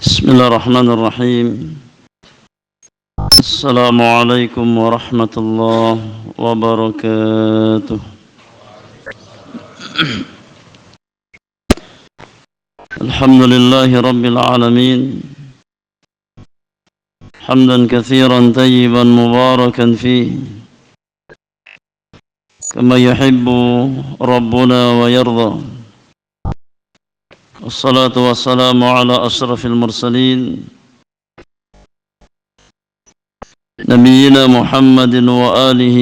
بسم الله الرحمن الرحيم. السلام عليكم ورحمة الله وبركاته. الحمد لله رب العالمين، حمدا كثيرا طيبا مباركا فيه كما يحب ربنا ويرضى. والصلاة والسلام على أشرف المرسلين نبينا محمد وآله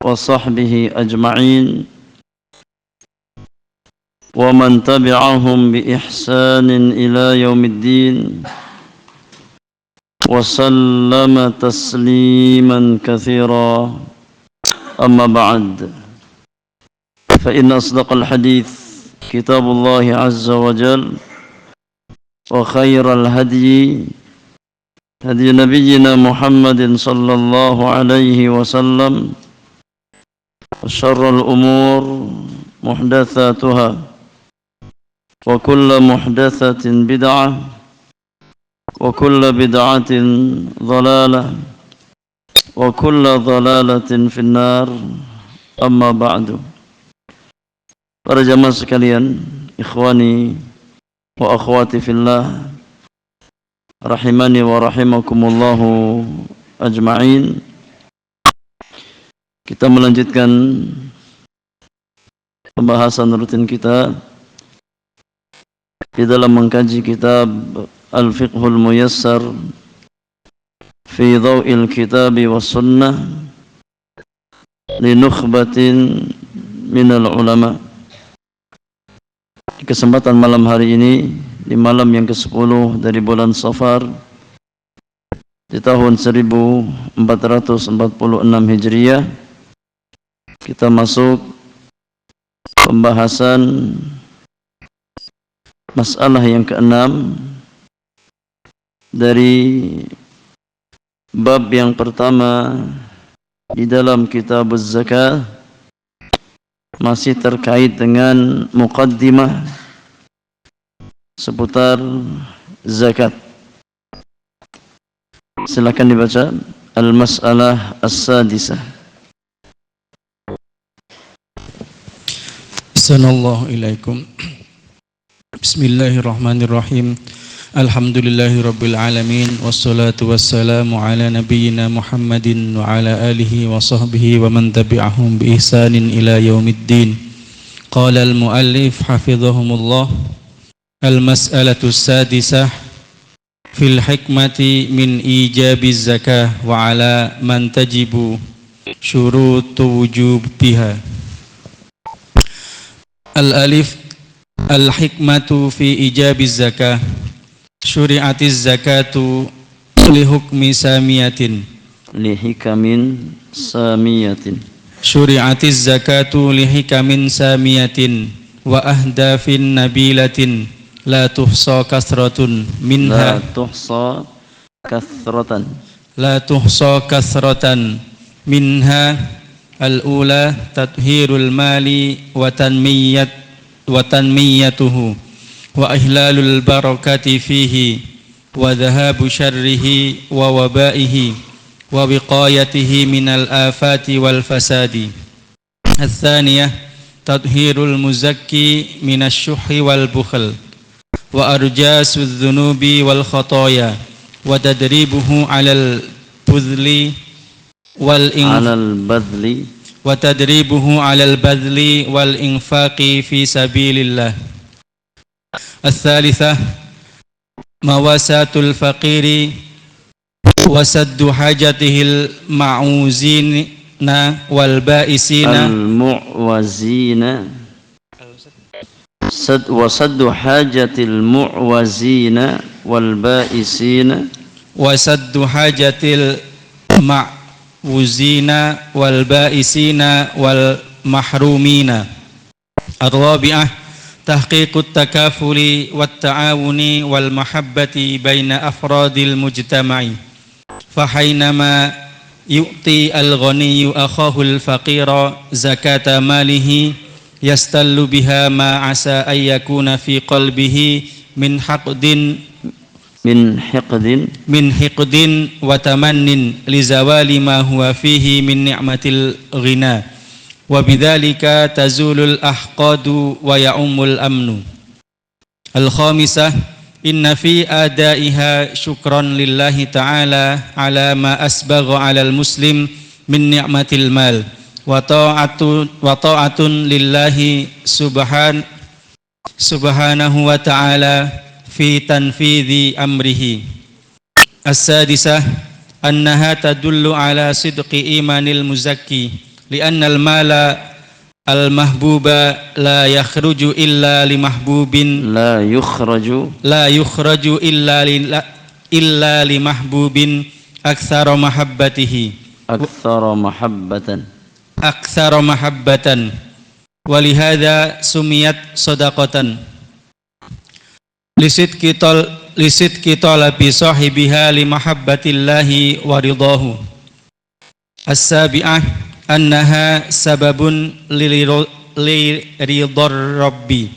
وصحبه أجمعين ومن تبعهم بإحسان إلى يوم الدين وسلم تسليما كثيرا. أما بعد، فإن أصدق الحديث كتاب الله عز وجل، وخير الهدي هدي نبينا محمد صلى الله عليه وسلم، وشر الأمور محدثاتها، وكل محدثة بدعة، وكل بدعة ضلالة، وكل ضلالة في النار. أما بعد. Para jamaah sekalian, ikhwani wa akhwati fillah, rahimani wa rahimakumullahu ajma'in. Kita melanjutkan pembahasan rutin kita di dalam mengkaji kitab Al-Fiqhul Muyassar fi Dhaw'il Kitabi was Sunnah li nukhbatin minal ulama. Di kesempatan malam hari ini, di malam yang ke-10 dari bulan Safar di tahun 1446 Hijriah, kita masuk pembahasan masalah yang ke-6 dari bab yang pertama di dalam kitab Az-Zakah, masih terkait dengan muqaddimah seputar zakat. Silakan dibaca al-mas'alah as-sadisah. Assalamualaikum ilaikum. Bismillahirrahmanirrahim. Alhamdulillahi rabbil alamin, wassalatu wassalamu ala nabiyyina Muhammadin wa ala alihi wa sahbihi wa man tabi'ahum bi ihsanin ila yaumiddin. Qala al-muallif hafizahumullah, al-mas'alatu as-sadisah fil hikmati min ijabiz zakah wa ala man tajibu syurutu wujubiha. Al-alif al-hikmatu fi ijabiz zakah. Syuri'atiz zakatu li hukmi samiyatin. Li hikamin samiyatin. Syuri'atiz zakatu li hikamin samiyatin wa ahdafin nabilatin la tuhsa kasratun minha. La tuhsa kathratan. La tuhsa kasratan minha al-ula tathhirul mali wa tanmiyatuhu wa ihlalul barakati fihi wa dhahabu syarrihi wa wabaihi wa wiqayatihi minal afati wal fasadi. Al-thaniyah tathhirul muzakki minasy-syuhhi wal bukhl wa arjasudz dzunubi wal khataya wa tadribuhu 'alal budli wal badli wa tadribuhu 'alal badli wal infaqi fi sabilillah. Al-thalithah mawasatul faqiri wa saddu hajatihil ma'uzina wal ba'isina al-mu'wazina wa saddu hajatil mu'wazina wal ba'isina wa saddu hajatil ma'uzina wal ba'isina wal mahrumina. Ar-rabi'ah tahqiqut takafuli wat ta'awuni wal mahabbati baina afradil mujtama'i. Fahainama yu'ti al-ghaniyyu akhahu al-faqira zakata malihi yastallu biha ma asa ay yakuna fi qalbihi min haqdin min hiqdin wa tamannin li zawali ma huwa fihi min ni'matil ghina wa bidzalika tazulul ahqadu wa ya'ummul amnu. Al-khamisah, inna fi adaiha syukran lillahi ta'ala ala ma asbagha 'alal muslim min ni'matil mal wa ta'atun lillahi subhanahu wa ta'ala fi tanfidhi amrihi. As-sadisah, annaha tadullu ala sidqi imanil muzakki li'anna al-mala al-mahbuba la yakhruju illa li mahbubin la yukhraju illa li mahbubin aktsara mahabbatan walihada sumiyat sadaqatan lisidqi talabi sahibiha li mahabbatillahi wa ridahu. As-sabi'ah, annaha sababun li ridar rabbi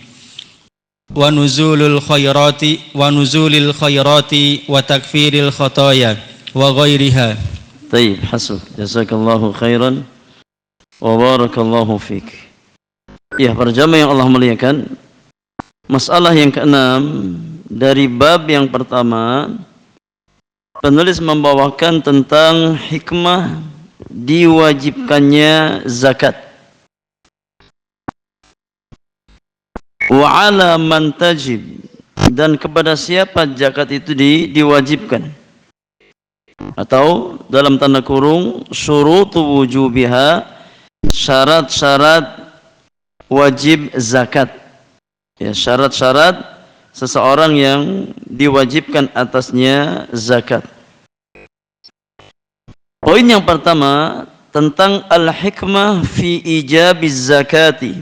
wa nuzulil khairati wa takfiril khataya wa ghairiha. Baik, hasbuh. Jazakallahu khairan wa barakallahu fik. Ya, para jamaah yang Allah muliakan, masalah yang keenam dari bab yang pertama, penulis membawakan tentang hikmah diwajibkannya zakat. Wa ala man tajib, dan kepada siapa zakat itu diwajibkan. Atau dalam tanda kurung syurutu wujubiha, syarat-syarat wajib zakat. Ya, syarat-syarat seseorang yang diwajibkan atasnya zakat. Poin yang pertama tentang al-hikmah fi ijabiz zakati.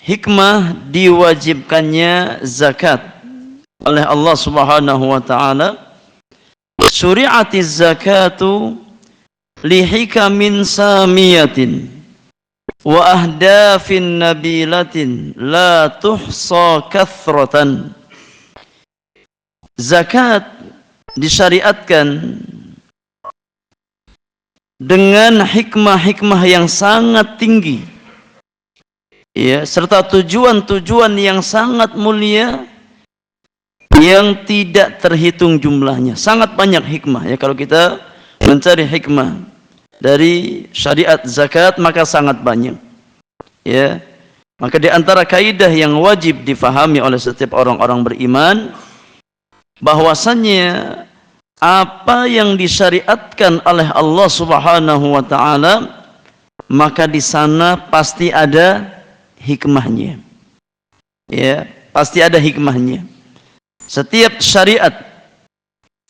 Hikmah diwajibkannya zakat oleh Allah Subhanahu wa taala. Syuri'atiz zakatu li hikamin samiyatin wa ahdafin nabilatin la tuhsa kathratan. Zakat disyariatkan dengan hikmah-hikmah yang sangat tinggi, ya, serta tujuan-tujuan yang sangat mulia yang tidak terhitung jumlahnya. Sangat banyak hikmah, ya, kalau kita mencari hikmah dari syariat zakat maka sangat banyak, ya. Maka di antara kaidah yang wajib difahami oleh setiap orang-orang beriman, bahwasannya apa yang disyariatkan oleh Allah Subhanahu wa taala maka di sana pasti ada hikmahnya. Ya, pasti ada hikmahnya. Setiap syariat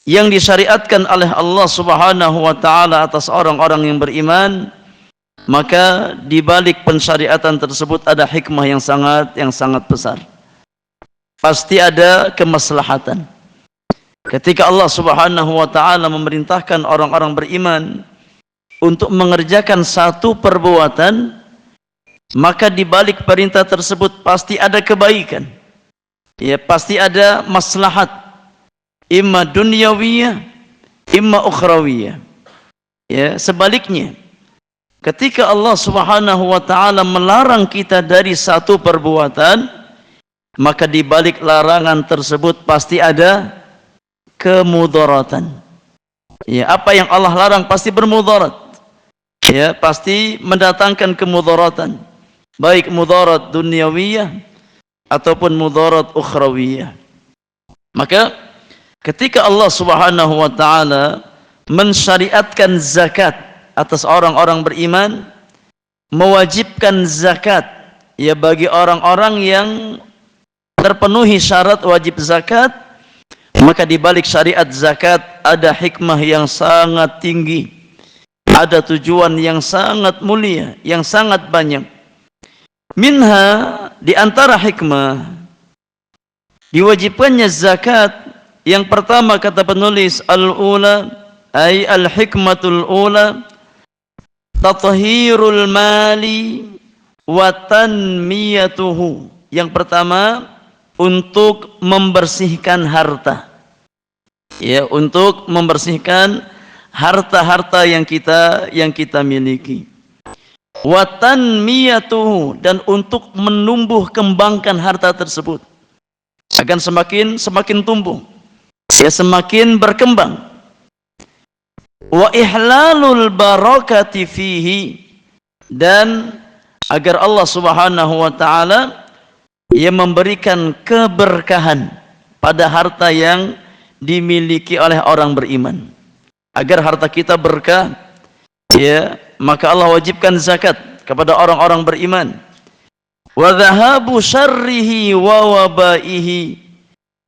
yang disyariatkan oleh Allah Subhanahu wa taala atas orang-orang yang beriman, maka di balik pensyariatan tersebut ada hikmah yang sangat besar. Pasti ada kemaslahatan. Ketika Allah Subhanahu wa taala memerintahkan orang-orang beriman untuk mengerjakan satu perbuatan, maka di balik perintah tersebut pasti ada kebaikan. Ya, pasti ada maslahat, imma dunyawiyah, imma ukhrawiyah. Ya, sebaliknya, ketika Allah Subhanahu wa taala melarang kita dari satu perbuatan, maka di balik larangan tersebut pasti ada kemudaratan. Ya, apa yang Allah larang pasti bermudarat. Ya, pasti mendatangkan kemudaratan. Baik mudarat dunyawiyah ataupun mudarat ukhrawiyah. Maka ketika Allah Subhanahu wa taala mensyariatkan zakat atas orang-orang beriman, mewajibkan zakat, ya, bagi orang-orang yang terpenuhi syarat wajib zakat, maka di balik syariat zakat ada hikmah yang sangat tinggi, ada tujuan yang sangat mulia, yang sangat banyak. Minha, di antara hikmah diwajibkannya zakat, yang pertama kata penulis, al-ula ay al-hikmatul ula tathhirul mali wa tanmiyatuhu. Yang pertama, untuk membersihkan harta. ya, untuk membersihkan harta-harta yang kita miliki. Wa tanmiyatuhu, dan untuk menumbuh kembangkan harta tersebut akan semakin tumbuh, ya, semakin berkembang. Wa ihlalul barakati fihi, dan agar Allah Subhanahu wa taala ia memberikan keberkahan pada harta yang dimiliki oleh orang beriman. Agar harta kita berkah, ya, maka Allah wajibkan zakat kepada orang-orang beriman. Wa dhahabu syarrihi wa wabaihi,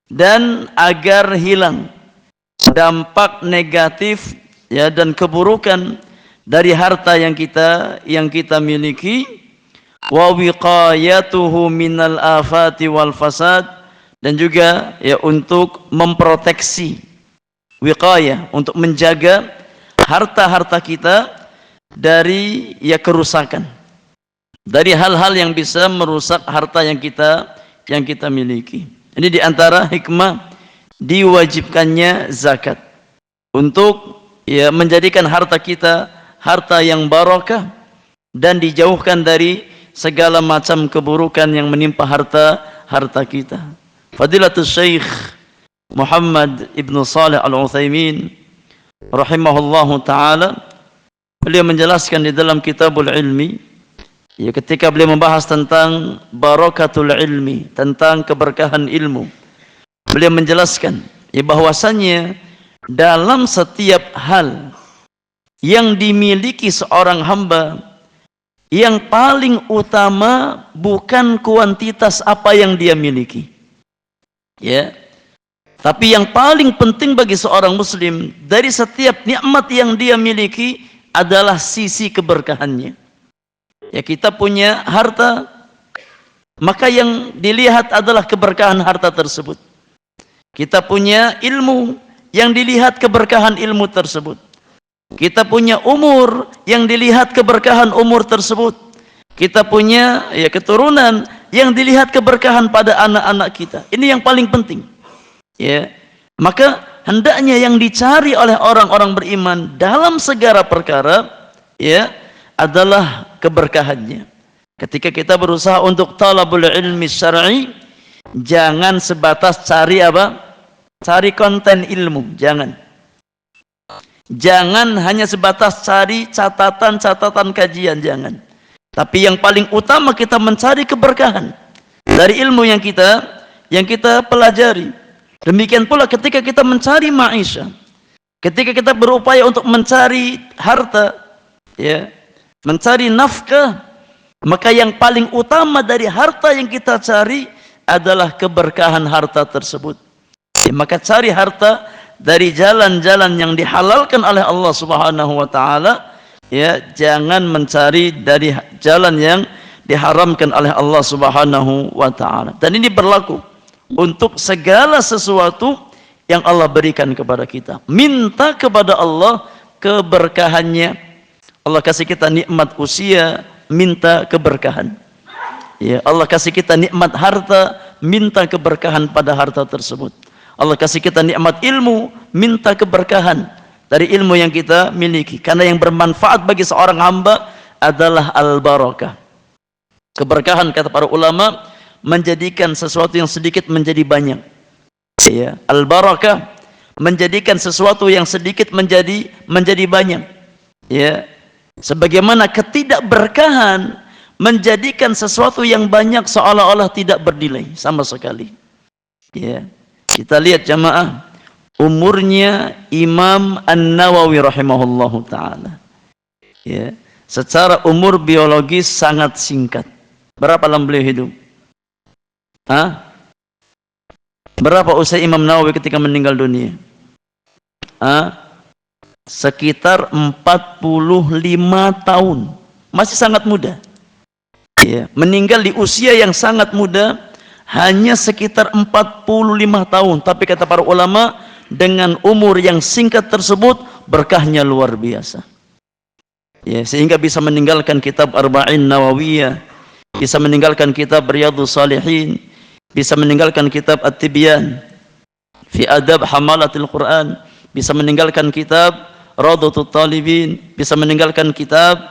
dan agar hilang dampak negatif, ya, dan keburukan dari harta yang kita miliki. Wa wiqayatuhu minal afati wal fasad, dan juga, ya, untuk memproteksi, wiqayah, untuk menjaga harta-harta kita dari, ya, kerusakan, dari hal-hal yang bisa merusak harta yang kita miliki. Ini diantara hikmah diwajibkannya zakat, untuk, ya, menjadikan harta kita harta yang barakah dan dijauhkan dari segala macam keburukan yang menimpa harta kita. Fadilatul Syekh Muhammad Ibn Salih Al-Utsaimin rahimahullahu taala, beliau menjelaskan di dalam Kitabul Ilmi, ya, ketika beliau membahas tentang barakatul ilmi, tentang keberkahan ilmu, beliau menjelaskan, ya, bahwasannya dalam setiap hal yang dimiliki seorang hamba, yang paling utama bukan kuantitas apa yang dia miliki, ya, tapi yang paling penting bagi seorang muslim dari setiap nikmat yang dia miliki adalah sisi keberkahannya. Ya, kita punya harta, maka yang dilihat adalah keberkahan harta tersebut. Kita punya ilmu, yang dilihat keberkahan ilmu tersebut. Kita punya umur, yang dilihat keberkahan umur tersebut. Kita punya, ya, keturunan, yang dilihat keberkahan pada anak-anak kita. Ini yang paling penting, ya. Maka hendaknya yang dicari oleh orang-orang beriman dalam segala perkara, ya, adalah keberkahannya. Ketika kita berusaha untuk talabul ilmi syar'i, jangan sebatas cari apa? Cari konten ilmu, jangan. Jangan hanya sebatas cari catatan-catatan kajian, jangan. Tapi yang paling utama kita mencari keberkahan dari ilmu yang kita pelajari. Demikian pula ketika kita mencari maisha, ketika kita berupaya untuk mencari harta, ya, mencari nafkah, maka yang paling utama dari harta yang kita cari adalah keberkahan harta tersebut. Ya, maka cari harta dari jalan-jalan yang dihalalkan oleh Allah Subhanahu wa taala, ya, jangan mencari dari jalan yang diharamkan oleh Allah Subhanahu wa taala. Dan ini berlaku untuk segala sesuatu yang Allah berikan kepada kita. Minta kepada Allah keberkahannya. Allah kasih kita nikmat usia, minta keberkahan. Ya, Allah kasih kita nikmat harta, minta keberkahan pada harta tersebut. Allah kasih kita nikmat ilmu, minta keberkahan dari ilmu yang kita miliki. Karena yang bermanfaat bagi seorang hamba adalah al-barakah. Keberkahan, kata para ulama, menjadikan sesuatu yang sedikit menjadi banyak. Ya, al-barakah menjadikan sesuatu yang sedikit menjadi banyak. Ya, sebagaimana ketidakberkahan menjadikan sesuatu yang banyak seolah-olah tidak bernilai sama sekali. Ya. Kita lihat jamaah, umurnya Imam An-Nawawi rahimahullahu taala, ya, secara umur biologis sangat singkat. Berapa lama beliau hidup? Berapa usia Imam Nawawi ketika meninggal dunia? Sekitar 45 tahun. Masih sangat muda. Ya, meninggal di usia yang sangat muda, hanya sekitar 45 tahun. Tapi kata para ulama, dengan umur yang singkat tersebut, berkahnya luar biasa. Ya, sehingga bisa meninggalkan kitab Arba'in Nawawiyah, bisa meninggalkan kitab Riyadhus Shalihin, bisa meninggalkan kitab At-Tibyan. fi adab hamalatil Quran, bisa meninggalkan kitab Rawdatul Talibin, bisa meninggalkan kitab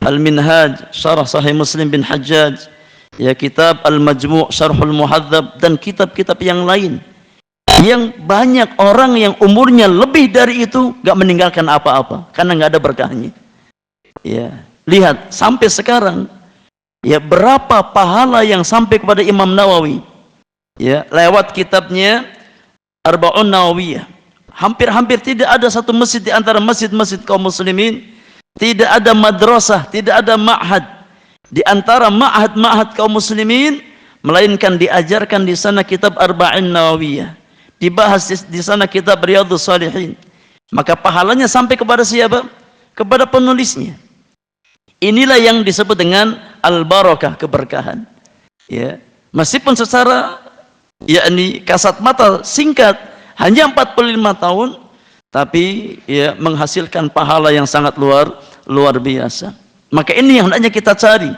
Al-Minhaj Syarah Sahih Muslim bin Hajjaj, ya, kitab Al-Majmu' Syarhul Muhadzab, dan kitab-kitab yang lain yang banyak orang yang umurnya lebih dari itu gak meninggalkan apa-apa karena gak ada berkahnya. Ya, lihat sampai sekarang, ya, berapa pahala yang sampai kepada Imam Nawawi, ya, lewat kitabnya Arba'un Nawawiyah. Hampir-hampir tidak ada satu masjid di antara masjid-masjid kaum muslimin, tidak ada madrasah, tidak ada ma'had di antara ma'had-ma'had kaum muslimin, melainkan diajarkan di sana kitab Arba'in Nawawiyah, dibahas di sana kitab Riyadhus Shalihin. Maka pahalanya sampai kepada siapa? Kepada penulisnya. Inilah yang disebut dengan al-barakah, keberkahan. Ya, meskipun secara yakni kasat mata singkat, hanya 45 tahun, tapi ya menghasilkan pahala yang sangat luar biasa. Maka ini yang hendaknya kita cari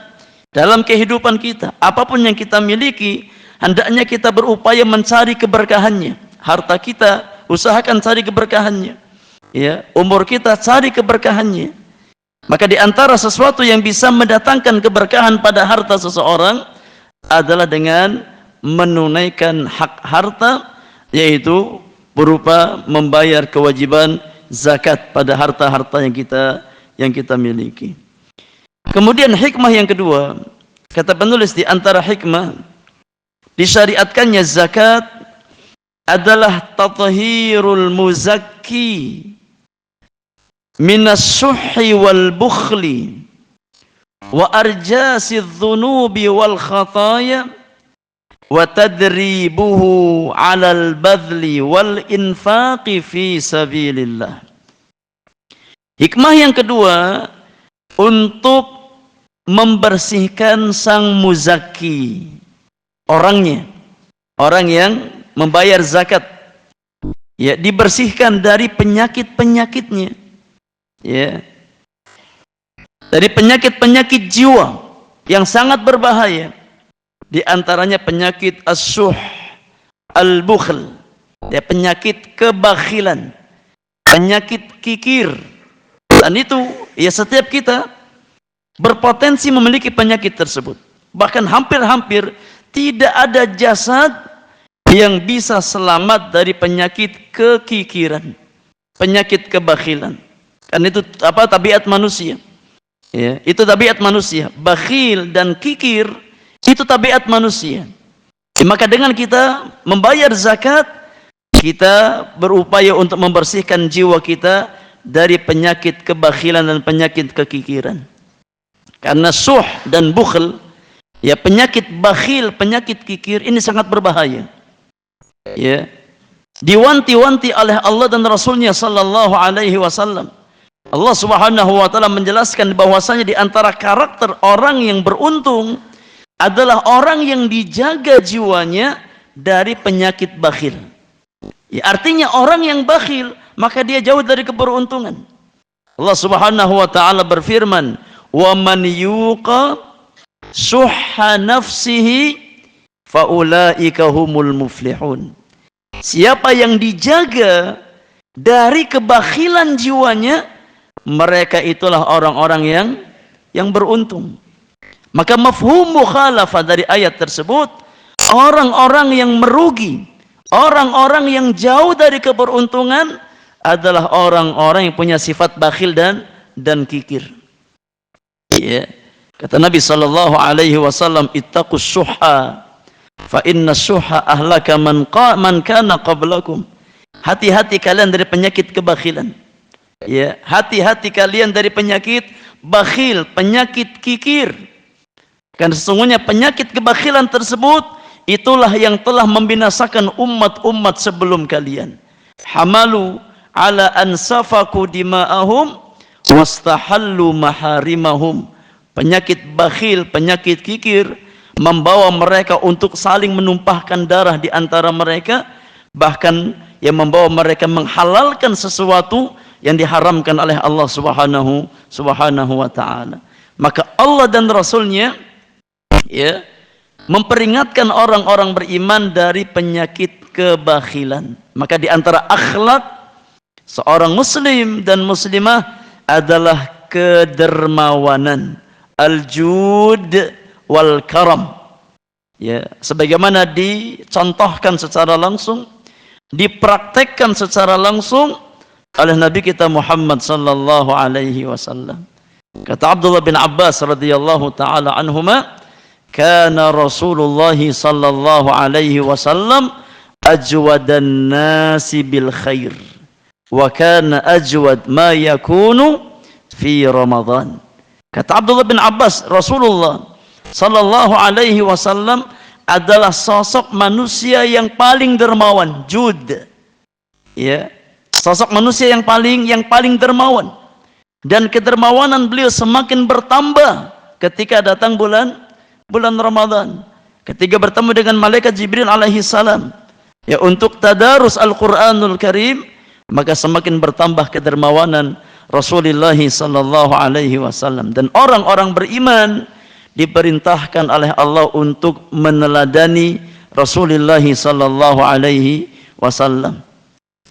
dalam kehidupan kita. Apapun yang kita miliki, hendaknya kita berupaya mencari keberkahannya. Harta kita, usahakan cari keberkahannya. Ya, umur kita, cari keberkahannya. Maka di antara sesuatu yang bisa mendatangkan keberkahan pada harta seseorang adalah dengan menunaikan hak harta, yaitu berupa membayar kewajiban zakat pada harta-harta yang kita miliki. Kemudian hikmah yang kedua, kata penulis, di antara hikmah disyariatkannya zakat adalah tathhirul muzakki minas suhhi wal bukhli wa arjasidz dzunubi wal khataya wa tadribuhu 'alal badli wal infaqi fi sabilillah. Hikmah yang kedua, untuk membersihkan sang muzaki, orangnya, orang yang membayar zakat, ya, dibersihkan dari penyakit-penyakitnya, ya, dari penyakit-penyakit jiwa yang sangat berbahaya. Di antaranya penyakit as-suh, al-bukhl, ya, penyakit kebakhilan, penyakit kikir. Dan itu, ya, setiap kita berpotensi memiliki penyakit tersebut. Bahkan hampir-hampir tidak ada jasad yang bisa selamat dari penyakit kekikiran, penyakit kebakhilan. Kan itu apa, tabiat manusia. Ya, itu tabiat manusia. Bakhil dan kikir itu tabiat manusia. Maka dengan kita membayar zakat, kita berupaya untuk membersihkan jiwa kita dari penyakit kebakhilan dan penyakit kekikiran. Karena suh dan bukhl, ya, penyakit bakhil, penyakit kikir ini sangat berbahaya. Ya, diwanti-wanti oleh Allah dan Rasulnya sallallahu alaihi wasallam. Allah Subhanahu wa taala menjelaskan bahwasanya di antara karakter orang yang beruntung adalah orang yang dijaga jiwanya dari penyakit bakhil. Ya, artinya orang yang bakhil, maka dia jauh dari keberuntungan. Allah Subhanahu wa taala berfirman, "Wa man yuqa suhha nafsihi faulaika humul muflihun." Siapa yang dijaga dari kebakhilan jiwanya, mereka itulah orang-orang yang beruntung. Maka mafhum mukhalafah dari ayat tersebut, orang-orang yang merugi, orang-orang yang jauh dari keberuntungan adalah orang-orang yang punya sifat bakhil dan kikir. Ya. Kata Nabi sallallahu alaihi wasallam, ittaqus syuhha fa inna syuhha ahlaka man kana qablakum. Hati-hati kalian dari penyakit kebakhilan. Ya, hati-hati kalian dari penyakit bakhil, penyakit kikir. Karena sesungguhnya penyakit kebakhilan tersebut itulah yang telah membinasakan umat-umat sebelum kalian. Hamalu ala an safaku dima'ahum wastahallu maharimahum. Penyakit bakhil, penyakit kikir membawa mereka untuk saling menumpahkan darah di antara mereka, bahkan yang membawa mereka menghalalkan sesuatu yang diharamkan oleh Allah Subhanahu wa taala. Maka Allah dan Rasulnya, ya, memperingatkan orang-orang beriman dari penyakit kebakhilan. Maka di antara akhlak seorang muslim dan muslimah adalah kedermawanan, al-jud wal karam. Ya, sebagaimana dicontohkan secara langsung, dipraktekkan secara langsung oleh Nabi kita Muhammad sallallahu alaihi wasallam. Kata Abdullah bin Abbas radhiyallahu taala anhuma, kana Rasulullah sallallahu alaihi wasallam ajwadan nasi bil khair wa kana ajwad ma yakunu fi Ramadan. Kata Abdullah bin Abbas, Rasulullah sallallahu alaihi wasallam adalah sosok manusia yang paling dermawan, jud. Ya, sosok manusia yang paling dermawan. Dan kedermawanan beliau semakin bertambah ketika datang bulan Ramadan. Ketika bertemu dengan malaikat Jibril alaihi salam, ya, untuk tadarus Al-Qur'anul Karim, maka semakin bertambah kedermawanan Rasulullah sallallahu alaihi wasallam. Dan orang-orang beriman diperintahkan oleh Allah untuk meneladani Rasulullah sallallahu alaihi wasallam.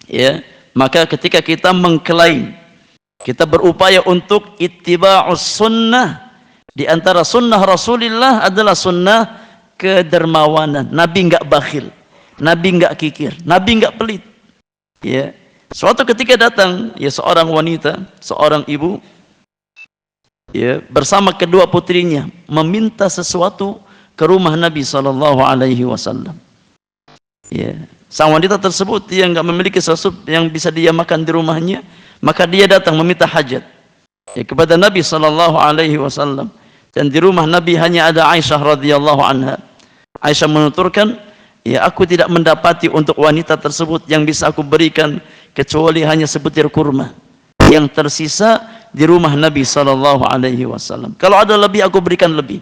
Ya, maka ketika kita mengklaim, kita berupaya untuk ittiba'us sunnah, di antara sunnah Rasulullah adalah sunnah kedermawanan. Nabi enggak bakhil, Nabi enggak kikir, Nabi enggak pelit. Ya, suatu ketika datang ya seorang wanita, seorang ibu, ya, bersama kedua putrinya meminta sesuatu ke rumah Nabi sallallahu alaihi wasallam. Ya, sang wanita tersebut yang enggak memiliki sesuatu yang bisa dia makan di rumahnya, maka dia datang meminta hajat, ya, kepada Nabi sallallahu alaihi wasallam. Dan di rumah Nabi hanya ada Aisyah radhiyallahu anha. Aisyah menuturkan, ya, aku tidak mendapati untuk wanita tersebut yang bisa aku berikan kecuali hanya sebutir kurma yang tersisa di rumah Nabi sallallahu alaihi wasallam. Kalau ada lebih aku berikan lebih.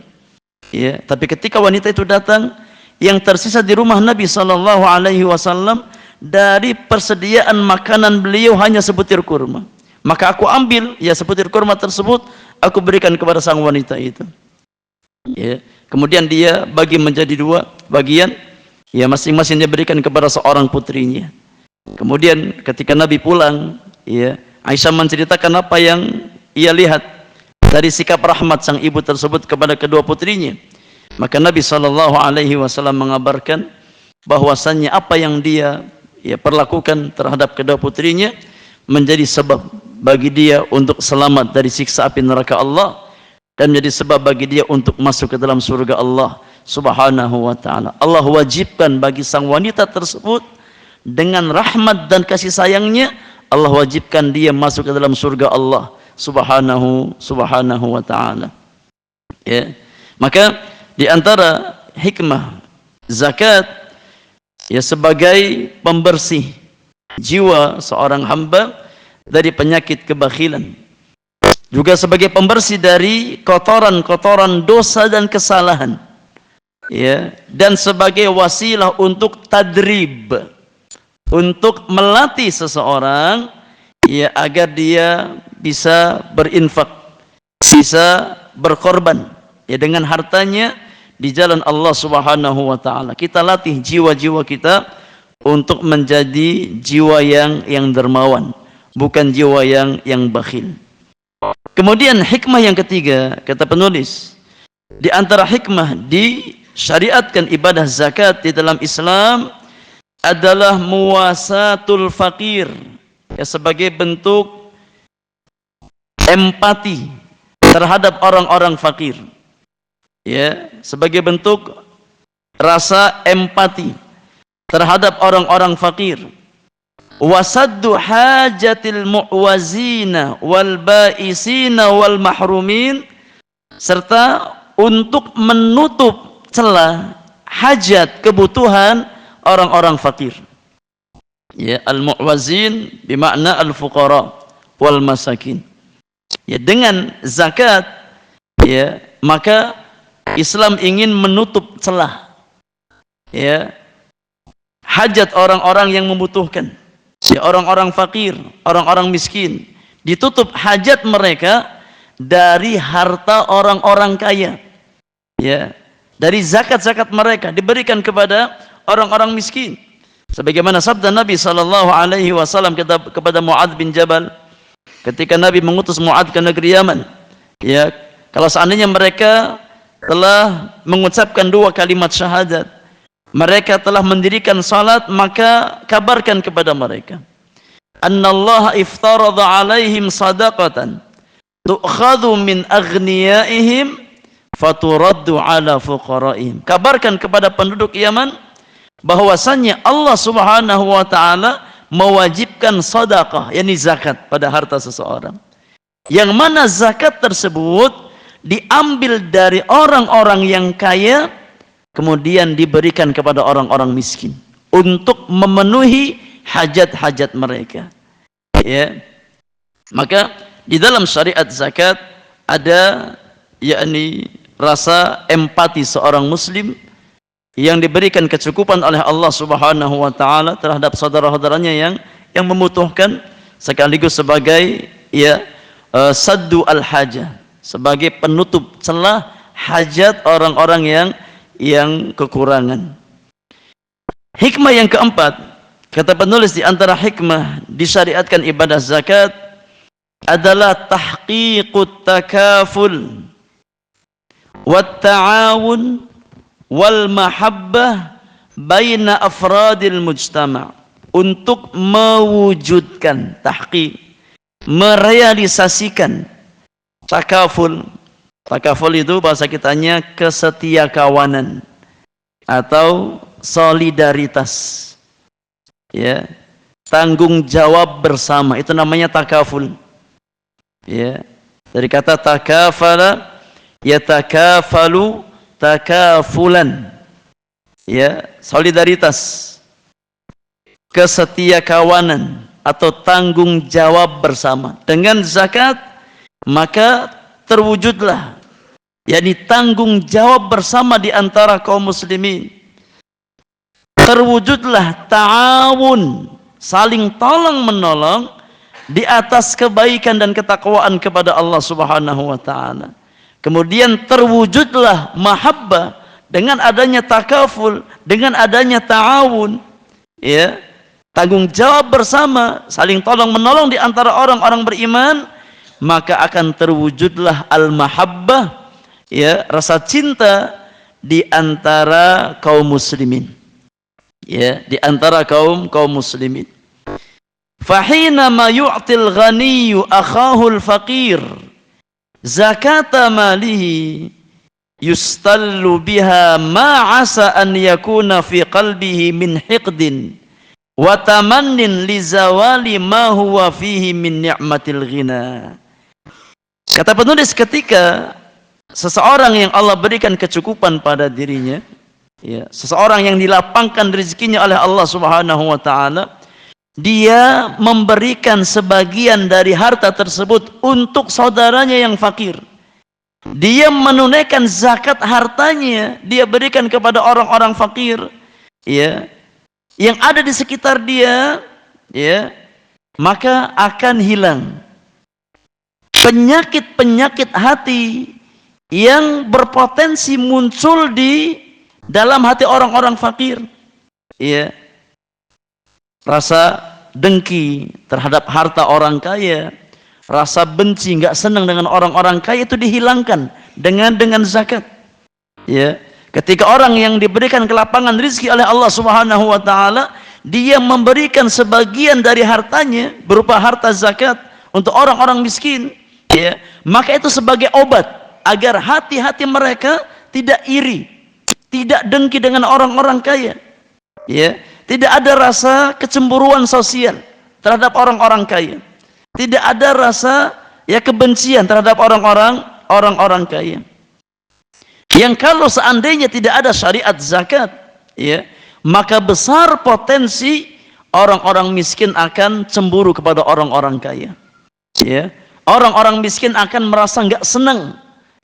Ya, tapi ketika wanita itu datang, yang tersisa di rumah Nabi sallallahu alaihi wasallam dari persediaan makanan beliau hanya sebutir kurma. Maka aku ambil ya sebutir kurma tersebut, aku berikan kepada sang wanita itu. Ya, kemudian dia bagi menjadi dua bagian, ya, masing-masing dia berikan kepada seorang putrinya. Kemudian ketika Nabi pulang, ya, Aisyah menceritakan apa yang ia lihat dari sikap rahmat sang ibu tersebut kepada kedua putrinya. Maka Nabi sallallahu alaihi wasallam mengabarkan bahwasannya apa yang dia, ya, perlakukan terhadap kedua putrinya menjadi sebab bagi dia untuk selamat dari siksa api neraka Allah, dan menjadi sebab bagi dia untuk masuk ke dalam surga Allah subhanahu wa ta'ala. Allah wajibkan bagi sang wanita tersebut dengan rahmat dan kasih sayangnya, Allah wajibkan dia masuk ke dalam surga Allah subhanahu wa ta'ala. Ya, maka di antara hikmah zakat, ya, sebagai pembersih jiwa seorang hamba dari penyakit kebakhilan, juga sebagai pembersih dari kotoran-kotoran dosa dan kesalahan, ya, dan sebagai wasilah untuk tadrib, untuk melatih seseorang, ya, agar dia bisa berinfak, bisa berkorban, ya, dengan hartanya di jalan Allah subhanahu wa ta'ala. Kita latih jiwa-jiwa kita untuk menjadi jiwa yang dermawan, bukan jiwa yang bakhil. Kemudian hikmah yang ketiga, kata penulis, di antara hikmah disyariatkan ibadah zakat di dalam Islam adalah muwasatul fakir, ya, sebagai bentuk empati terhadap orang-orang fakir, ya, sebagai bentuk rasa empati terhadap orang-orang fakir. Wasaddu hajatil mu'wazina wal ba'isina wal mahrumin, serta untuk menutup celah hajat kebutuhan orang-orang fakir. Ya, al-mu'wazin bermakna al-fuqara wal masakin. Ya, dengan zakat, ya, maka Islam ingin menutup celah, ya, hajat orang-orang yang membutuhkan, ya, orang-orang fakir, orang-orang miskin, ditutup hajat mereka dari harta orang-orang kaya, ya, dari zakat-zakat mereka diberikan kepada orang-orang miskin. Sebagaimana sabda Nabi sallallahu alaihi wasallam kepada Muadz bin Jabal ketika Nabi mengutus Muadz ke negeri Yaman, ya, kalau seandainya mereka telah mengucapkan 2 kalimat syahadat, mereka telah mendirikan salat, maka kabarkan kepada mereka, annallaha iftarada alaihim sadaqatan tu'khadhu min aghniyaihim faturaddu ala fuqaraihim. Kabarkan kepada penduduk Yaman bahwasannya Allah Subhanahu wa taala mewajibkan sedekah, yakni zakat pada harta seseorang. Yang mana zakat tersebut diambil dari orang-orang yang kaya kemudian diberikan kepada orang-orang miskin untuk memenuhi hajat-hajat mereka. Ya. Maka di dalam syariat zakat ada yakni rasa empati seorang muslim yang diberikan kecukupan oleh Allah Subhanahu wa taala terhadap saudara-saudaranya yang membutuhkan, sekaligus sebagai saddu al-hajah, sebagai penutup celah hajat orang-orang yang kekurangan. Hikmah yang keempat, kata penulis, di antara hikmah disyariatkan ibadah zakat adalah tahqiqut takaful wat ta'awun wal mahabbah baina afradil mujtama', untuk mewujudkan, tahqiq, merealisasikan takaful. Takaful itu bahasa kitanya kesetiakawanan atau solidaritas, ya, tanggung jawab bersama, itu namanya takaful, ya, dari kata takafala yatakafalu takafulan, ya, solidaritas, kesetiakawanan atau tanggung jawab bersama. Dengan zakat maka terwujudlah yakni tanggung jawab bersama di antara kaum muslimin. Terwujudlah ta'awun, saling tolong menolong di atas kebaikan dan ketakwaan kepada Allah Subhanahu wa taala. Kemudian terwujudlah mahabbah dengan adanya takaful, dengan adanya ta'awun, ya, tanggung jawab bersama, saling tolong menolong di antara orang-orang beriman, maka akan terwujudlah al-mahabbah, ya, rasa cinta di antara kaum muslimin, ya, di antara kaum muslimin. Fahina ma yu'til ghaniyyu akhahul faqir zakata malihi yustallu biha ma asa an yakuna fi qalbihi min hiqdin wa tamannin li zawali ma huwa fihi min ni'matil ghina. Kata penulis, ketika seseorang yang Allah berikan kecukupan pada dirinya, ya, seseorang yang dilapangkan rezekinya oleh Allah Subhanahu wa taala, dia memberikan sebagian dari harta tersebut untuk saudaranya yang fakir. Dia menunaikan zakat hartanya, dia berikan kepada orang-orang fakir, ya, yang ada di sekitar dia, ya, maka akan hilang penyakit-penyakit hati yang berpotensi muncul di dalam hati orang-orang fakir, ya. Rasa dengki terhadap harta orang kaya, rasa benci, nggak senang dengan orang-orang kaya, itu dihilangkan dengan zakat, ya. Ketika orang yang diberikan kelapangan rezeki oleh Allah Subhanahu wa taala, dia memberikan sebagian dari hartanya berupa harta zakat untuk orang-orang miskin, ya, maka itu sebagai obat agar hati-hati mereka tidak iri, tidak dengki dengan orang-orang kaya, ya. Tidak ada rasa kecemburuan sosial terhadap orang-orang kaya. Tidak ada rasa, ya, kebencian terhadap orang-orang kaya. Yang kalau seandainya tidak ada syariat zakat, ya, maka besar potensi orang-orang miskin akan cemburu kepada orang-orang kaya. Ya. Orang-orang miskin akan merasa nggak senang,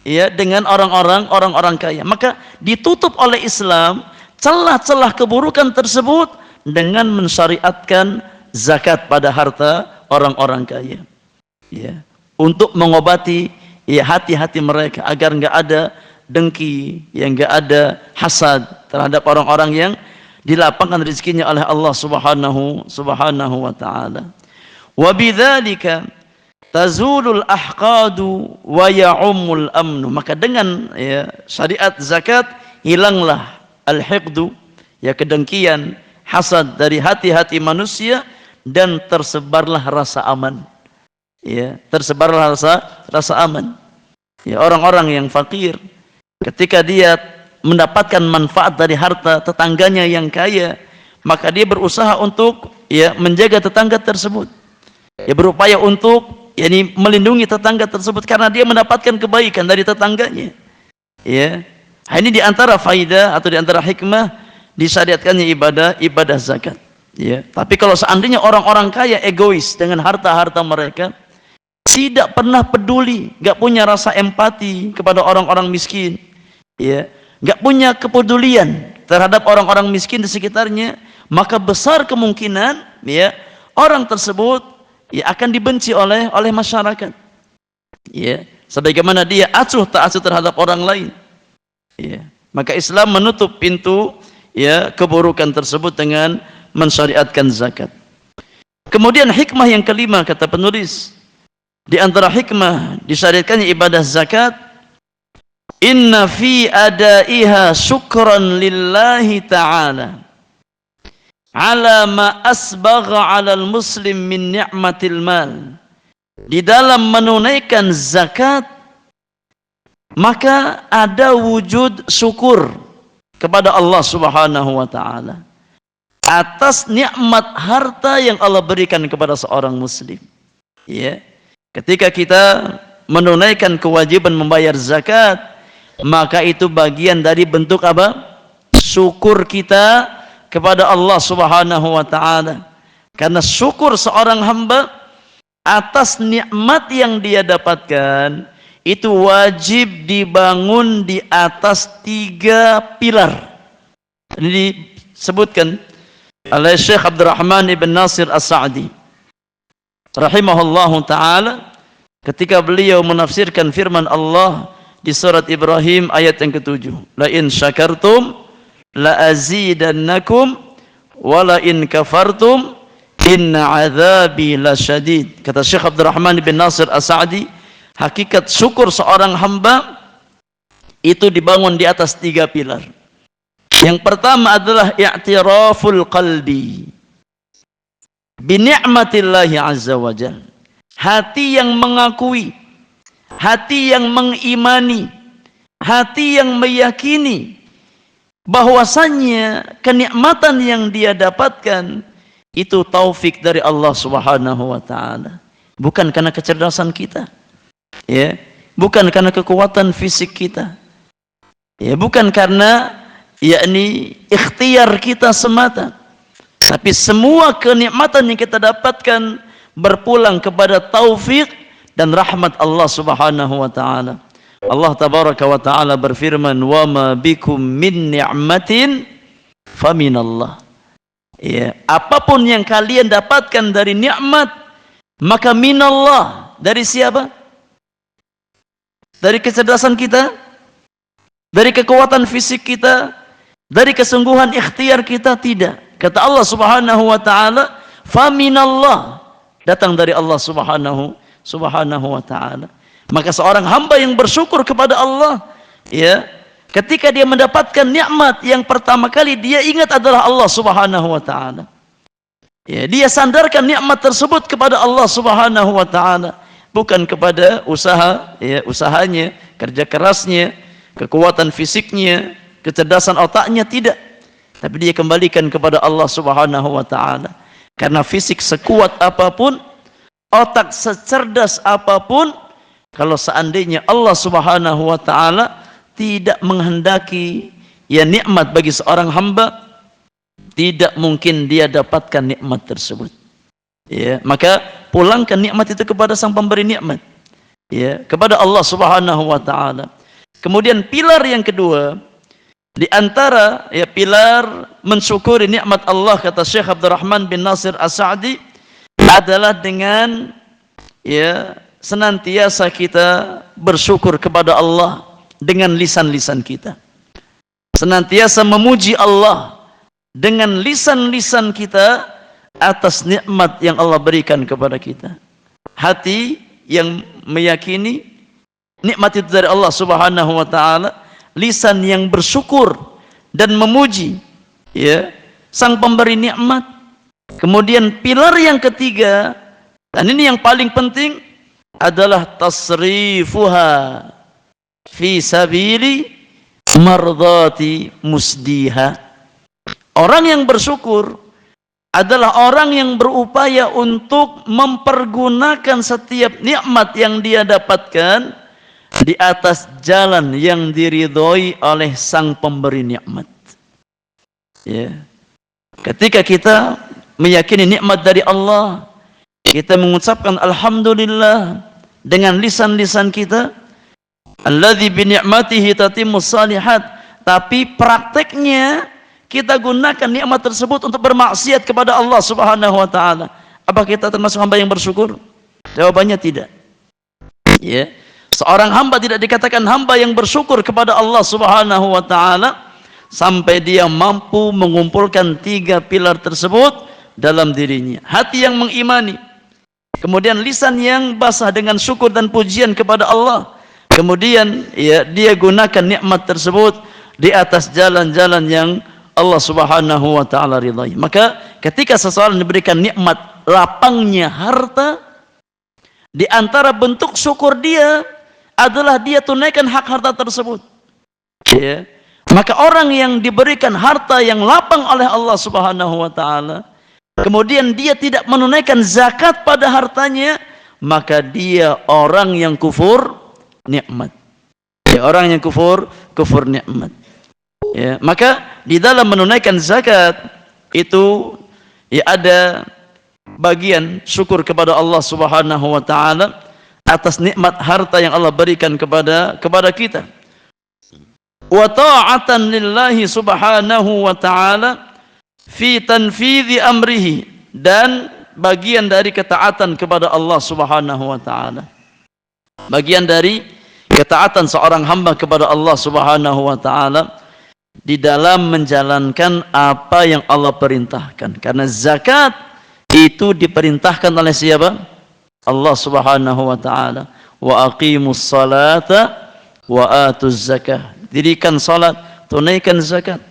ya, dengan orang-orang kaya. Maka ditutup oleh Islam celah-celah keburukan tersebut dengan mensyariatkan zakat pada harta orang-orang kaya, ya, untuk mengobati, ya, hati-hati mereka agar nggak ada dengki, yang nggak ada hasad terhadap orang-orang yang dilapangkan rezekinya oleh Allah subhanahu wa ta'ala. Wa bidzalika tazulul ahqadu wa ya'ummul amnu. Maka dengan syariat zakat hilanglah al-hiqdu, kedengkian, hasad dari hati-hati manusia, dan tersebarlah rasa aman. Tersebarlah rasa aman. Orang-orang yang fakir ketika dia mendapatkan manfaat dari harta tetangganya yang kaya, maka dia berusaha untuk menjaga tetangga tersebut. Berupaya untuk melindungi tetangga tersebut karena dia mendapatkan kebaikan dari tetangganya. Ini di antara faidah atau di antara hikmah disyariatkannya ibadah zakat. Tapi kalau seandainya orang-orang kaya egois dengan harta-harta mereka, tidak pernah peduli, nggak punya rasa empati kepada orang-orang miskin, nggak punya kepedulian terhadap orang-orang miskin di sekitarnya, maka besar kemungkinan orang tersebut akan dibenci oleh masyarakat. Sebagaimana dia acuh tak acuh terhadap orang lain. Maka Islam menutup pintu keburukan tersebut dengan mensyariatkan zakat. Kemudian hikmah yang kelima, kata penulis, di antara hikmah disyariatkannya ibadah zakat, inna fi adaiha syukran lillahi ta'ala ala ma asbagha 'alal muslim min ni'matil mal. Di dalam menunaikan zakat maka ada wujud syukur kepada Allah Subhanahu wa ta'ala atas nikmat harta yang Allah berikan kepada seorang muslim. Ketika kita menunaikan kewajiban membayar zakat, maka itu bagian dari bentuk apa? Syukur kita kepada Allah Subhanahu wa ta'ala. Karena syukur seorang hamba atas nikmat yang dia dapatkan itu wajib dibangun di atas 3 pilar. Ini disebutkan oleh Syekh Abdurrahman ibn Nasir As-Sa'di rahimahullahu ta'ala ketika beliau menafsirkan firman Allah di surat Ibrahim ayat yang ke-7, la in syakartum la azidannakum wa la in kafartum inna azabi lasyadid. Kata Syekh Abdurrahman bin Nasir As-Sa'di, hakikat syukur seorang hamba itu dibangun di atas 3 pilar. Yang pertama adalah i'tiraful qalbi bi ni'matillahi azza wa jalla. Hati yang mengakui, hati yang mengimani, hati yang meyakini bahwasannya kenikmatan yang dia dapatkan itu taufik dari Allah Subhanahu wa ta'ala, bukan karena kecerdasan kita, bukan karena kekuatan fisik kita, bukan karena ikhtiar kita semata, tapi semua kenikmatan yang kita dapatkan berpulang kepada taufik dan rahmat Allah Subhanahu wa ta'ala. Allah tabaraka wa ta'ala berfirman, wa ma bikum min ni'matin faminallah. Apapun yang kalian dapatkan dari nikmat, maka minallah. Dari siapa? Dari kecerdasan kita, dari kekuatan fisik kita, dari kesungguhan ikhtiar kita? Tidak. Kata Allah Subhanahu wa ta'ala, faminallah, datang dari Allah Subhanahu wa ta'ala. Maka seorang hamba yang bersyukur kepada Allah, ketika dia mendapatkan nikmat, yang pertama kali dia ingat adalah Allah Subhanahu wa ta'ala. Dia sandarkan nikmat tersebut kepada Allah Subhanahu wa ta'ala, bukan kepada usahanya, kerja kerasnya, kekuatan fisiknya, kecerdasan otaknya, tidak. Tapi dia kembalikan kepada Allah Subhanahu wa ta'ala. Karena fisik sekuat apapun, otak secerdas apapun, kalau seandainya Allah Subhanahu wa ta'ala tidak menghendaki nikmat bagi seorang hamba, tidak mungkin dia dapatkan nikmat tersebut. Maka pulangkan nikmat itu kepada sang pemberi nikmat, kepada Allah Subhanahu wa ta'ala. Kemudian pilar yang kedua, di antara pilar mensyukuri nikmat Allah, kata Syekh Abdurrahman bin Nasir As-Sa'di, adalah dengan senantiasa kita bersyukur kepada Allah dengan lisan-lisan kita. Senantiasa memuji Allah dengan lisan-lisan kita atas nikmat yang Allah berikan kepada kita. Hati yang meyakini nikmat itu dari Allah Subhanahu wa taala, lisan yang bersyukur dan memuji ya sang pemberi nikmat. Kemudian pilar yang ketiga, dan ini yang paling penting, adalah tasrifuha fi sabili mardati musdiha. Orang yang bersyukur adalah orang yang berupaya untuk mempergunakan setiap nikmat yang dia dapatkan di atas jalan yang diridhoi oleh sang pemberi nikmat. Ya. Ketika kita meyakini nikmat dari Allah, kita mengucapkan alhamdulillah dengan lisan-lisan kita, alladzi bi ni'matihi tatimmus shalihat, tapi prakteknya kita gunakan nikmat tersebut untuk bermaksiat kepada Allah Subhanahu wa taala. Apa kita termasuk hamba yang bersyukur? Jawabannya tidak. Ya. Seorang hamba tidak dikatakan hamba yang bersyukur kepada Allah Subhanahu wa taala sampai dia mampu mengumpulkan tiga pilar tersebut dalam dirinya. Hati yang mengimani, kemudian lisan yang basah dengan syukur dan pujian kepada Allah, kemudian ya, dia gunakan nikmat tersebut di atas jalan-jalan yang Allah Subhanahu wa taala ridhai. Maka ketika seseorang diberikan nikmat lapangnya harta, di antara bentuk syukur dia adalah dia tunaikan hak harta tersebut. Ya. Maka orang yang diberikan harta yang lapang oleh Allah Subhanahu wa taala, kemudian dia tidak menunaikan zakat pada hartanya, maka dia orang yang kufur nikmat. Ya, orang yang kufur nikmat. Ya, maka di dalam menunaikan zakat itu ya ada bagian syukur kepada Allah Subhanahu wa taala atas nikmat harta yang Allah berikan kepada kita. Wa ta'atan lillahi subhanahu wa ta'ala fi tanfidhi amrihi, dan bagian dari ketaatan kepada Allah Subhanahu wa taala. Bagian dari ketaatan seorang hamba kepada Allah Subhanahu wa taala di dalam menjalankan apa yang Allah perintahkan. Karena zakat itu diperintahkan oleh siapa? Allah Subhanahu wa taala. Wa aqimus salata wa atuz zakah. Dirikan salat, tunaikan zakat.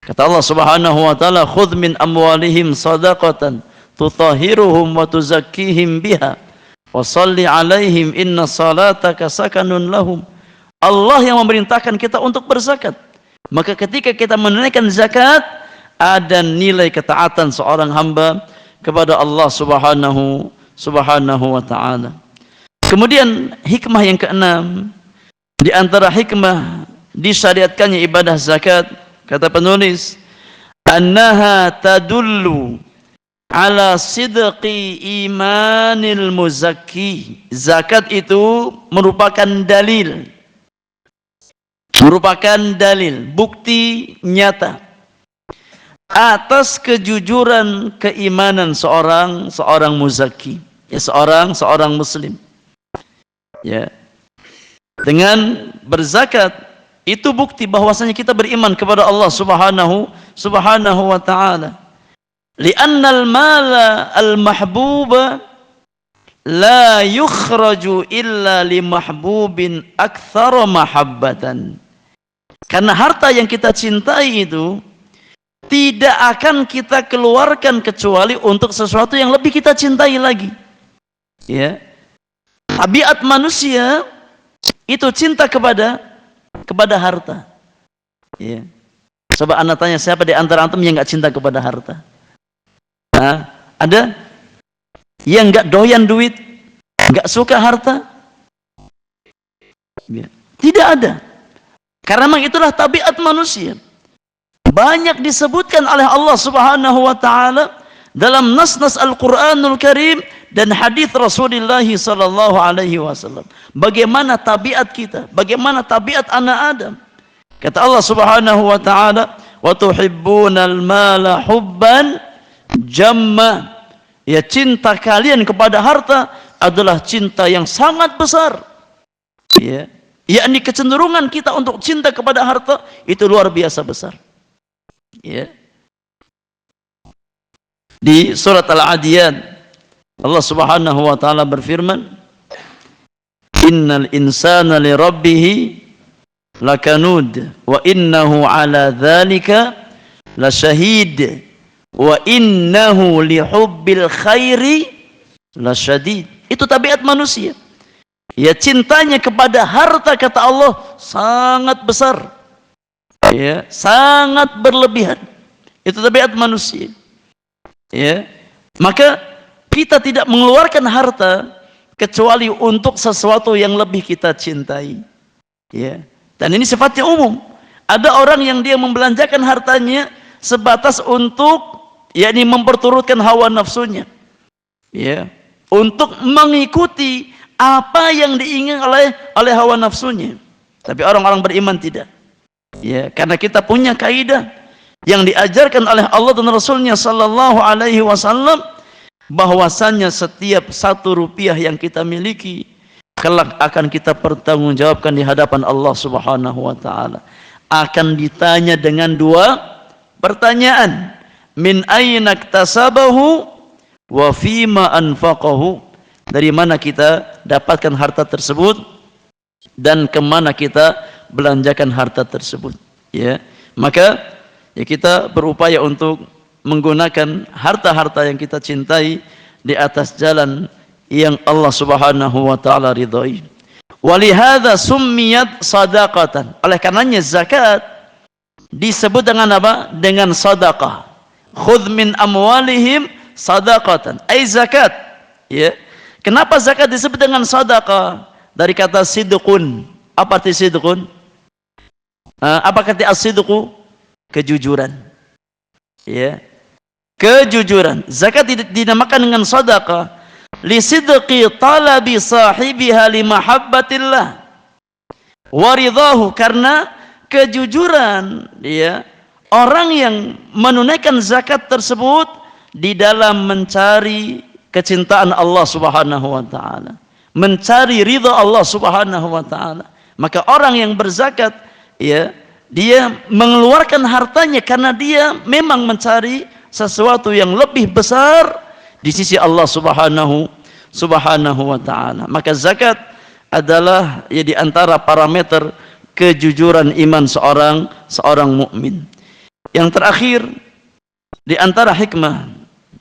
Kata Allah Subhanahu wa taala, khudh min amwalihim sadaqatan tutahhiruhum wa tuzakkihim biha wa shalli alaihim inna salataka sakanun lahum. Allah yang memerintahkan kita untuk berzakat. Maka ketika kita menunaikan zakat, ada nilai ketaatan seorang hamba kepada Allah Subhanahu wa taala. Kemudian hikmah yang keenam, di antara hikmah disyariatkannya ibadah zakat, kata penulis, annaha tadullu ala sidqi imanil muzakki. Zakat itu merupakan dalil, bukti nyata atas kejujuran keimanan seorang muzakki, ya, seorang muslim. Ya. Dengan berzakat itu bukti bahwasanya kita beriman kepada Allah Subhanahu wa taala. Li'annal mala al-mahbuba la yukhraju illa li mahbubin aktsara mahabbatan. Karena harta yang kita cintai itu tidak akan kita keluarkan kecuali untuk sesuatu yang lebih kita cintai lagi. Ya. Tabiat manusia itu cinta kepada harta. Ya. Coba anda tanya, siapa di antara antum yang nggak cinta kepada harta? Nah, ada yang nggak doyan duit, nggak suka harta? Ya. Tidak ada. Karena memang itulah tabiat manusia. Banyak disebutkan oleh Allah Subhanahu wa taala dalam nas-nas Al-Qur'anul Karim dan hadis Rasulullah sallallahu alaihi wasallam. Bagaimana tabiat kita? Bagaimana tabiat anak Adam? Kata Allah Subhanahu wa taala, "Wa tuhibbunal mala hubban jamma." Ya, cinta kalian kepada harta adalah cinta yang sangat besar. Ya, yakni kecenderungan kita untuk cinta kepada harta itu luar biasa besar. Ya. Di surat Al-Adiyat Allah Subhanahu wa taala berfirman, innal insana li rabbih lakanud wa innahu ala dzalika lasyahid wa innahu li hubbil khairi lasyadid. Itu tabiat manusia. Ya, cintanya kepada harta, kata Allah, sangat besar. Ya, sangat berlebihan. Itu tabiat manusia. Ya, maka kita tidak mengeluarkan harta kecuali untuk sesuatu yang lebih kita cintai. Ya, dan ini sifatnya umum. Ada orang yang dia membelanjakan hartanya sebatas untuk, yakni memperturutkan hawa nafsunya. Ya, untuk mengikuti apa yang diingin oleh hawa nafsunya. Tapi orang-orang beriman tidak. Ya, karena kita punya kaidah yang diajarkan oleh Allah dan Rasulnya sallallahu alaihi wasallam, bahwasannya setiap 1 rupiah yang kita miliki kelak akan kita pertanggungjawabkan di hadapan Allah Subhanahu wa taala. Akan ditanya dengan 2 pertanyaan. Min aina iktasabahu wa fima anfaqahu. Dari mana kita dapatkan harta tersebut dan kemana kita belanjakan harta tersebut. Ya, maka ya kita berupaya untuk menggunakan harta-harta yang kita cintai di atas jalan yang Allah Subhanahu wa taala ridhai. Walihada summiyat sadaqatan. Oleh karenanya zakat disebut dengan apa? Dengan sedekah. Khudh min amwalihim sadaqatan. Ai zakat. Ya. Kenapa zakat disebut dengan sedekah? Dari kata sidqun. Apa arti sidqun? Apa kata as-sidqu? Kejujuran. Ya. Kejujuran. Zakat dinamakan dengan sedekah li sidqi talabi sahibiha li mahabbatillah wa ridahu, karena kejujuran ya orang yang menunaikan zakat tersebut di dalam mencari kecintaan Allah Subhanahu wa taala, mencari ridha Allah Subhanahu wa taala. Maka orang yang berzakat ya, dia mengeluarkan hartanya karena dia memang mencari sesuatu yang lebih besar di sisi Allah Subhanahu wa taala. Maka zakat adalah ya di antara parameter kejujuran iman seorang mukmin. Yang terakhir, di antara hikmah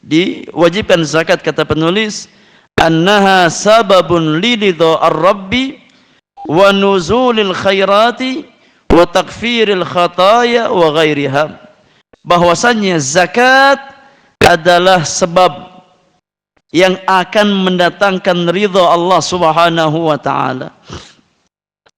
diwajibkan zakat, kata penulis, annaha sababun liridha ar-rabbi wa nuzulil khairati wa takfiril khataya wa ghairiha. Bahwasannya zakat adalah sebab yang akan mendatangkan ridha Allah Subhanahu wa taala.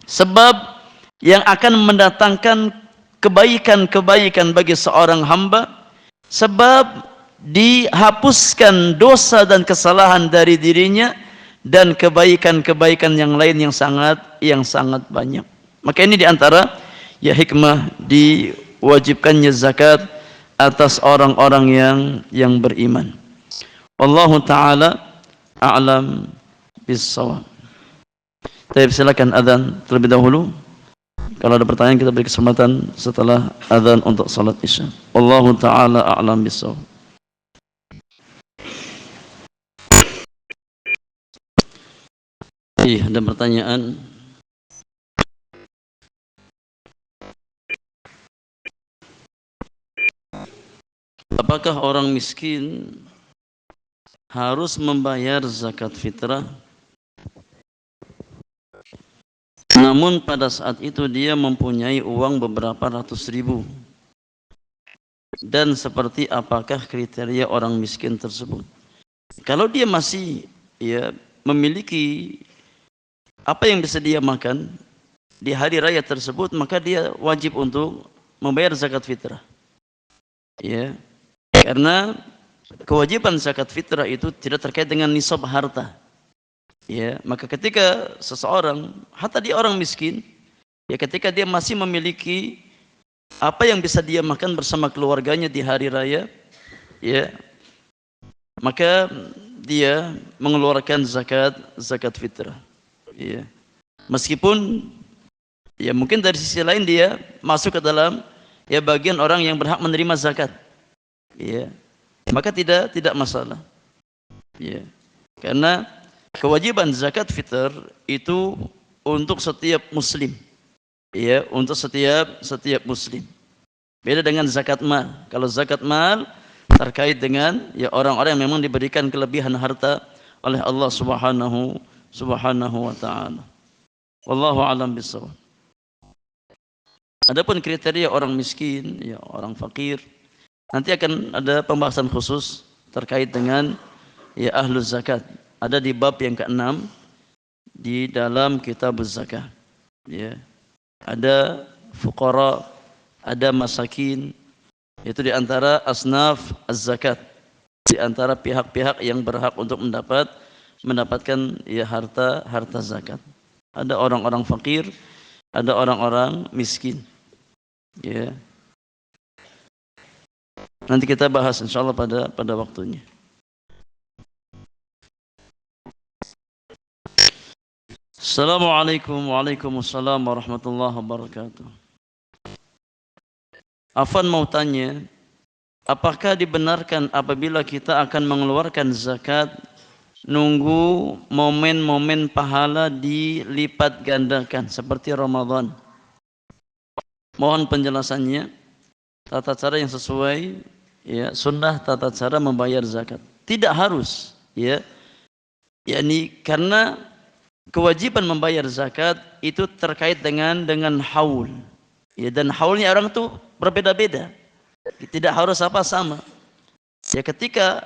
Sebab yang akan mendatangkan kebaikan-kebaikan bagi seorang hamba, sebab dihapuskan dosa dan kesalahan dari dirinya, dan kebaikan-kebaikan yang lain yang sangat banyak. Maka ini diantara ya hikmah diwajibkannya zakat atas orang-orang yang beriman. Wallahu ta'ala a'lam bis-shawab. Baik, silakan adzan terlebih dahulu. Kalau ada pertanyaan kita beri kesempatan setelah adzan untuk salat Isya. Wallahu ta'ala a'lam bis-shawab. Ada pertanyaan? Apakah orang miskin harus membayar zakat fitrah, namun pada saat itu dia mempunyai uang beberapa ratus ribu? Dan seperti apakah kriteria orang miskin tersebut? Kalau dia masih ya memiliki apa yang bisa dia makan di hari raya tersebut, maka dia wajib untuk membayar zakat fitrah. Ya, karena kewajiban zakat fitrah itu tidak terkait dengan nisab harta. Ya, maka ketika seseorang, hatta dia orang miskin, ya ketika dia masih memiliki apa yang bisa dia makan bersama keluarganya di hari raya, ya, maka dia mengeluarkan zakat fitrah. Ya. Meskipun ya mungkin dari sisi lain dia masuk ke dalam ya bagian orang yang berhak menerima zakat. Ya. maka tidak masalah. Ya. Karena kewajiban zakat fitr itu untuk setiap muslim. Ya, untuk setiap muslim. Beda dengan zakat mal. Kalau zakat mal terkait dengan ya orang-orang yang memang diberikan kelebihan harta oleh Allah Subhanahu wa taala. Wallahu a'lam bishawab. Adapun kriteria orang miskin, ya orang fakir, nanti akan ada pembahasan khusus terkait dengan ya ahlul zakat. Ada di bab yang ke-6 di dalam kitab zakat. Ya. Ada fuqara, ada masakin, itu di antara asnaf az-zakat, di antara pihak-pihak yang berhak untuk mendapatkan ya harta zakat. Ada orang-orang fakir, ada orang-orang miskin. Ya. Nanti kita bahas insyaallah pada waktunya. Assalamualaikum waalaikumsalam warahmatullahi wabarakatuh. Afan mau tanya, apakah dibenarkan apabila kita akan mengeluarkan zakat nunggu momen-momen pahala dilipat gandakan seperti Ramadan? Mohon penjelasannya, tata cara yang sesuai ya sunnah tata cara membayar zakat. Tidak harus ya. yakni karena kewajiban membayar zakat itu terkait dengan haul. Ya, dan haulnya orang itu berbeda-beda. Tidak harus apa sama. Ya ketika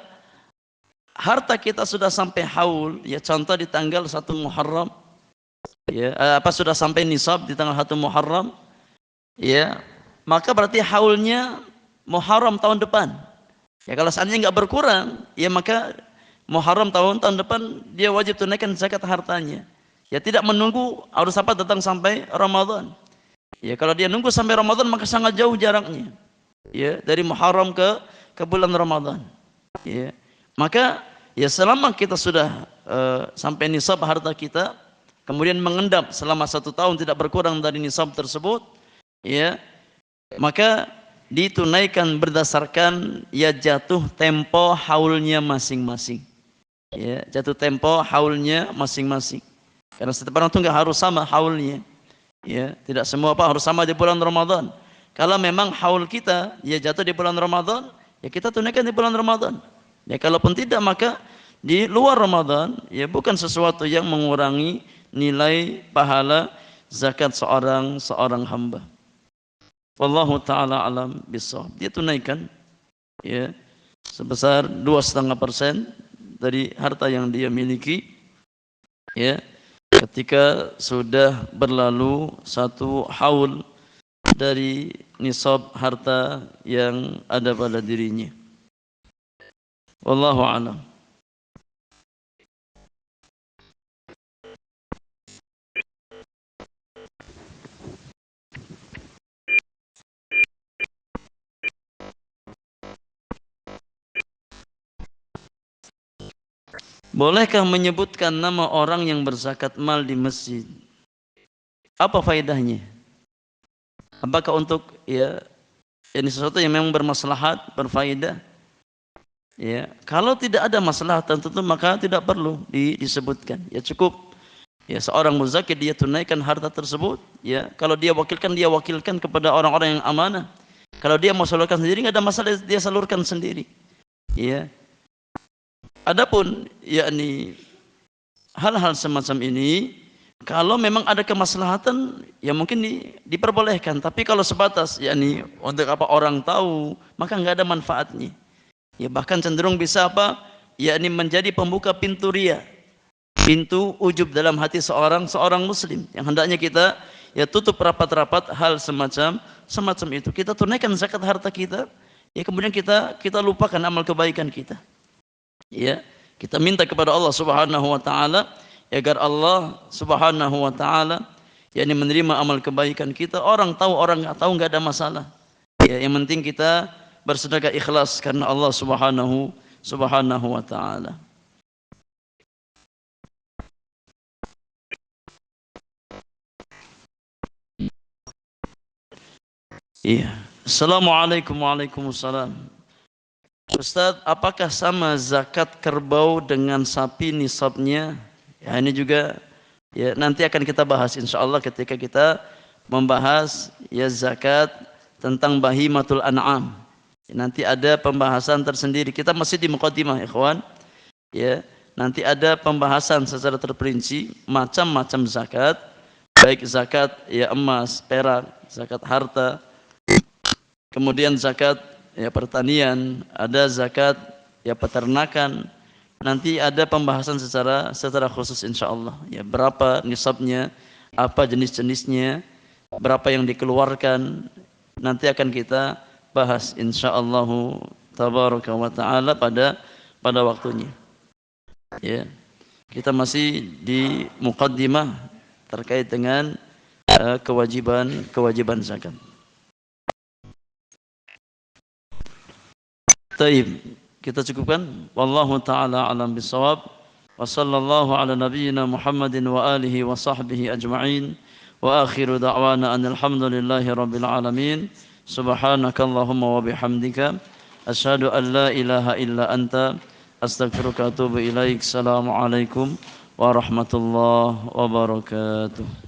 harta kita sudah sampai haul, ya contoh di tanggal 1 Muharram, ya sudah sampai nisab di tanggal 1 Muharram, ya maka berarti haulnya Muharram tahun depan. Ya kalau seandainya nggak berkurang, ya maka Muharram tahun depan dia wajib tunaikan zakat hartanya. Ya tidak menunggu harus datang sampai Ramadan. Ya kalau dia nunggu sampai Ramadan maka sangat jauh jaraknya. Ya dari Muharram ke bulan Ramadan. Ya. Maka ya selama kita sudah sampai nisab harta kita, kemudian mengendap selama 1 tahun tidak berkurang dari nisab tersebut, ya maka ditunaikan berdasarkan ya jatuh tempo haulnya masing-masing. Ya, jatuh tempo haulnya masing-masing. Karena setiap orang itu nggak harus sama haulnya. Ya, tidak semua harus sama di bulan Ramadan. Kalau memang haul kita ya jatuh di bulan Ramadan, ya kita tunaikan di bulan Ramadan. Ya kalaupun tidak maka di luar Ramadan ya bukan sesuatu yang mengurangi nilai pahala zakat seorang hamba. Wallahu taala alam bisawab. Dia tunaikan ya sebesar 2,5% dari harta yang dia miliki ya ketika sudah berlalu 1 haul dari nisab harta yang ada pada dirinya. Wallahu a'lam. Bolehkah menyebutkan nama orang yang berzakat mal di masjid? Apa faedahnya? Apakah untuk ya ini sesuatu yang memang bermaslahat, berfaedah? Ya, kalau tidak ada masalah tentu maka tidak perlu disebutkan. Ya cukup ya seorang muzakir dia tunaikan harta tersebut. Ya kalau dia wakilkan kepada orang-orang yang amanah. Kalau dia mau salurkan sendiri nggak ada masalah, dia salurkan sendiri. Ya. Adapun yakni hal-hal semacam ini kalau memang ada kemaslahatan ya mungkin diperbolehkan, tapi kalau sebatas yakni untuk orang tahu maka nggak ada manfaatnya. Ya bahkan cenderung bisa yakni menjadi pembuka pintu riya, pintu ujub dalam hati seorang muslim yang hendaknya kita ya tutup rapat-rapat hal semacam itu. Kita tunaikan zakat harta kita, ya kemudian kita lupakan amal kebaikan kita. Ya, kita minta kepada Allah Subhanahu wa taala agar Allah Subhanahu wa taala yakni menerima amal kebaikan kita. Orang tahu orang enggak tahu enggak ada masalah. Ya, yang penting kita bersedekah ikhlas karena Allah Subhanahu wa taala. Iya. Assalamualaikum waalaikumsalam. Ustadz, apakah sama zakat kerbau dengan sapi nisabnya? Ya, ini juga ya nanti akan kita bahas insyaallah ketika kita membahas ya zakat tentang bahimatul an'am. Ya, nanti ada pembahasan tersendiri. Kita masih di muqaddimah, ikhwan. Ya, nanti ada pembahasan secara terperinci macam-macam zakat, baik zakat ya emas, perak, zakat harta, kemudian zakat ya pertanian, ada zakat ya peternakan. Nanti ada pembahasan secara khusus insyaallah. Ya, berapa nisabnya, apa jenis-jenisnya, berapa yang dikeluarkan, nanti akan kita bahas insyaallah tabaraka wa taala pada waktunya. Ya. Kita di muqaddimah terkait dengan kewajiban zakat. Taib, kita cukupkan. Wallahu taala alam bisawab. Wa sallallahu ala nabiyyina Muhammadin wa alihi wa sahbihi ajma'in. Wa akhiru da'wana anil hamdulillahi rabbil alamin. Subhanakallahumma wa bihamdika asyhadu an la ilaha illa anta astaghfiruka wa atubu ilaik. Assalamualaikum warahmatullahi wabarakatuh.